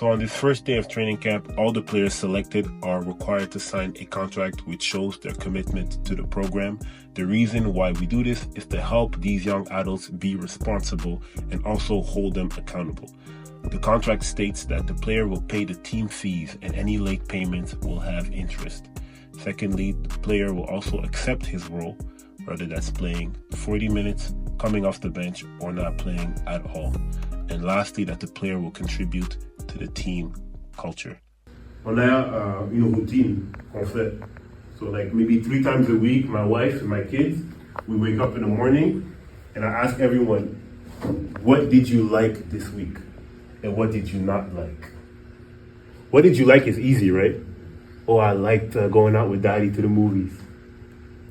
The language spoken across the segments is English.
So on this first day of training camp, all the players selected are required to sign a contract which shows their commitment to the program. The reason why we do this is to help these young adults be responsible and also hold them accountable. The contract states that the player will pay the team fees and any late payments will have interest. Secondly, the player will also accept his role, whether that's playing 40 minutes, coming off the bench, or not playing at all. And lastly, that the player will contribute to the team culture. On a une routine qu'on fait. So like maybe 3 times a week, my wife and my kids, we wake up in the morning and I ask everyone, what did you like this week? And what did you not like? What did you like is easy, right? Oh, I liked going out with daddy to the movies.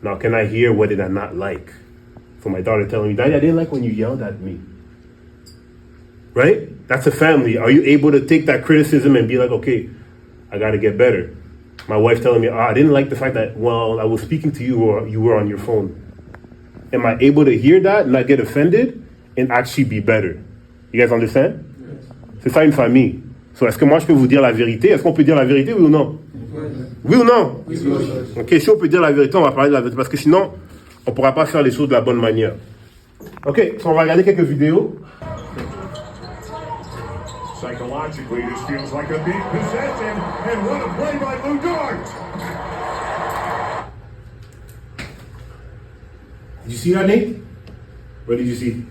Now, can I hear what did I not like? So my daughter telling me, Daddy, I didn't like when you yelled at me. Right? That's a family. Are you able to take that criticism and be like, okay, I got to get better? My wife telling me, I didn't like the fact that, well, I was speaking to you or you were on your phone. Am I able to hear that and not get offended and actually be better? You guys understand? C'est ça une famille. So, est-ce que moi je peux vous dire la vérité? Est-ce qu'on peut dire la vérité, oui ou non? Oui ou non? Ok, si on peut dire la vérité, on va parler de la vérité parce que sinon, on ne pourra pas faire les choses de la bonne manière. Ok, so on va regarder quelques vidéos. Psychologically, this feels like a big possession, and what a play by Lou Dort! Did you see that, Nate? What did you see?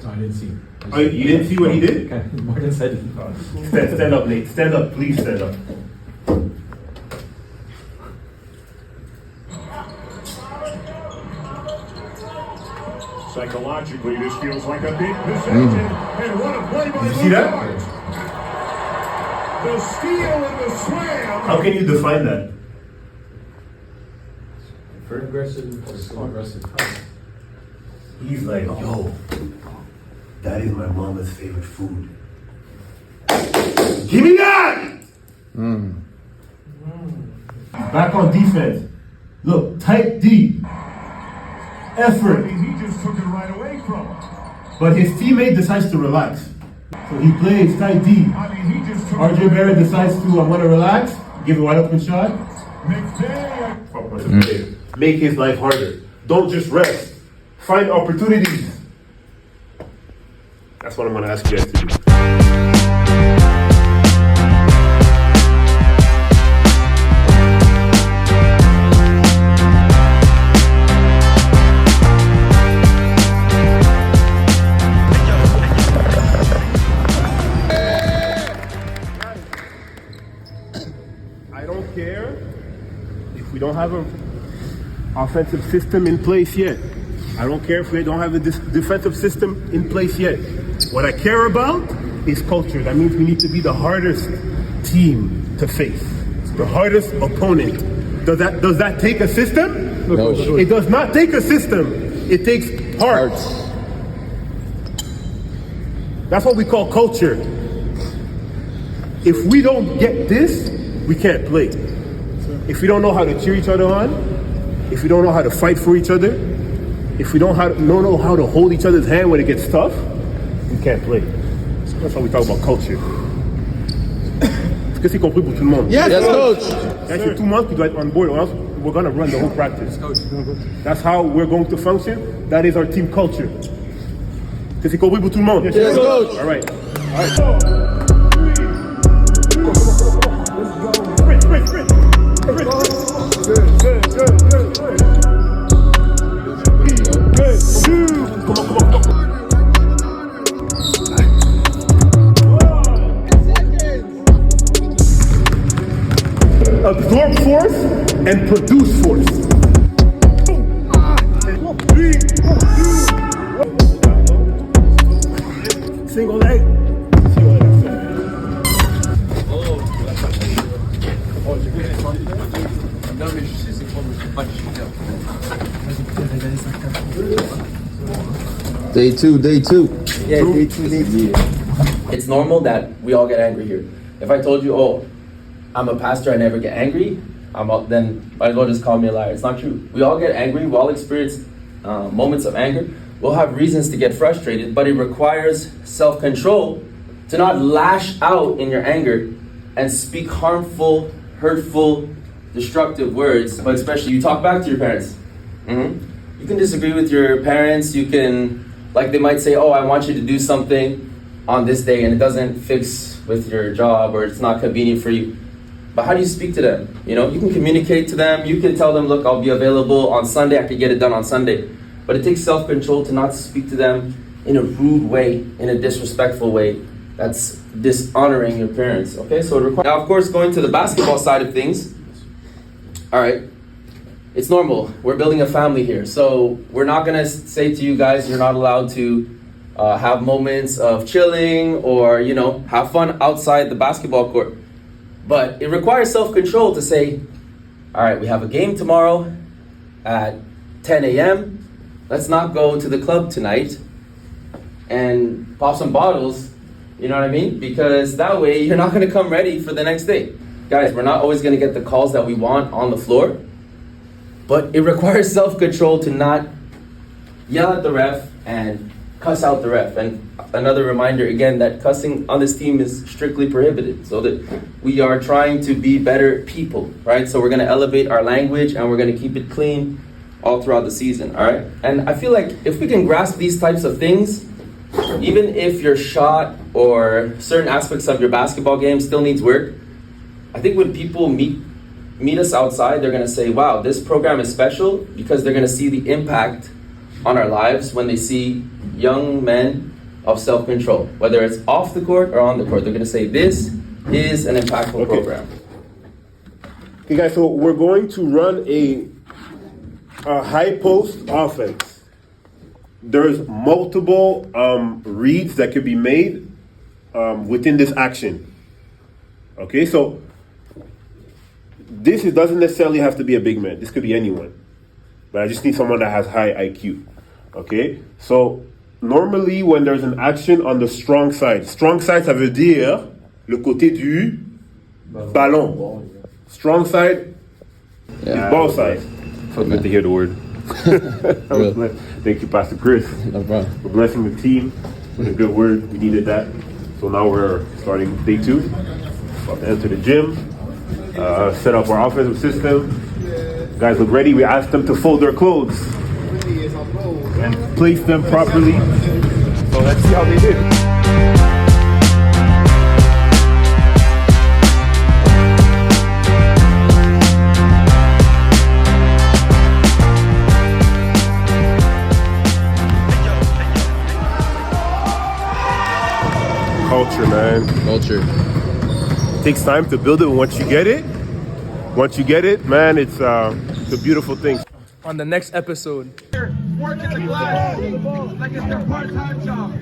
No, I didn't see. Oh, you didn't see what he did? Okay, Morgan said Stand up, Nate. Stand up, please stand up. Psychologically, this feels like a big possession, and what a play by Did you Lou see that? Dort! The steal and the slam! How can you define that? very aggressive or slow aggressive. He's like, yo, that is my mama's favorite food. Give me that! Back on defense. Look, tight D. Effort. I mean, he just took it right away from him. But his teammate decides to relax. So he plays tight D. I mean, he just took RJ Barrett decides to, I want to relax, give a wide open shot. McVay. Make his life harder. Don't just rest. Find opportunities. That's what I'm going to ask you guys to do. I don't care if we don't have an offensive system in place yet. I don't care if we don't have a defensive system in place yet. What I care about is culture. That means we need to be the hardest team to face, the hardest opponent. Does that take a system? No. It does not take a system. It takes heart. That's what we call culture. If we don't get this, we can't play. If we don't know how to cheer each other on, if we don't know how to fight for each other, if we don't know how to hold each other's hand when it gets tough, we can't play. So that's why we talk about culture. Est-ce que c'est compris pour tout le monde? Yes, coach. C'est tout le monde qui doit être on board, or else we're going to run the whole practice. That's how we're going to function. That is our team culture. Est-ce que c'est compris pour tout le monde? Yes, coach. All right. Absorb force and produce force. Single leg. Day two. Yeah, day two. It's normal that we all get angry here. If I told you, oh, I'm a pastor, I never get angry, then might as well just call me a liar. It's not true. We all get angry. We all experience moments of anger. We'll have reasons to get frustrated, but it requires self-control to not lash out in your anger and speak harmful, hurtful, destructive words, but especially you talk back to your parents. You can disagree with your parents. You can, like they might say, oh, I want you to do something on this day and it doesn't fix with your job or it's not convenient for you. But how do you speak to them? You know, you can communicate to them. You can tell them, look, I'll be available on Sunday. I can get it done on Sunday. But it takes self-control to not speak to them in a rude way, in a disrespectful way. That's dishonoring your parents, okay? So it requires, now, of course, going to the basketball side of things, all right, it's normal. We're building a family here. So we're not gonna say to you guys, you're not allowed to have moments of chilling or, you know, have fun outside the basketball court. But it requires self-control to say, all right, we have a game tomorrow at 10 a.m. Let's not go to the club tonight and pop some bottles, you know what I mean? Because that way you're not gonna come ready for the next day. Guys, we're not always gonna get the calls that we want on the floor, but it requires self-control to not yell at the ref and cuss out the ref. And another reminder again that cussing on this team is strictly prohibited, so that we are trying to be better people, right? So we're gonna elevate our language and we're gonna keep it clean all throughout the season, all right? And I feel like if we can grasp these types of things, even if your shot or certain aspects of your basketball game still needs work, I think when people meet us outside, they're gonna say, wow, this program is special, because they're gonna see the impact on our lives when they see young men of self-control, whether it's off the court or on the court. They're gonna say, this is an impactful program. Okay, guys, so we're going to run a high post offense. There's multiple reads that could be made within this action. Okay, so it doesn't necessarily have to be a big man. This could be anyone. But I just need someone that has high IQ. Okay, so normally when there's an action on the strong side, ça veut dire le côté du ballon. Strong side is ball side. Good to hear the word. Thank you, Pastor Chris. No problem. For blessing the team with a good word. We needed that. So now we're starting day 2. About to enter the gym, set up our offensive system. Guys look ready. We asked them to fold their clothes and place them properly. So let's see how they did. Culture, man. Culture. It takes time to build it. Once you get it, man, it's a beautiful thing. On the next episode. Working the glass like it's their part-time job.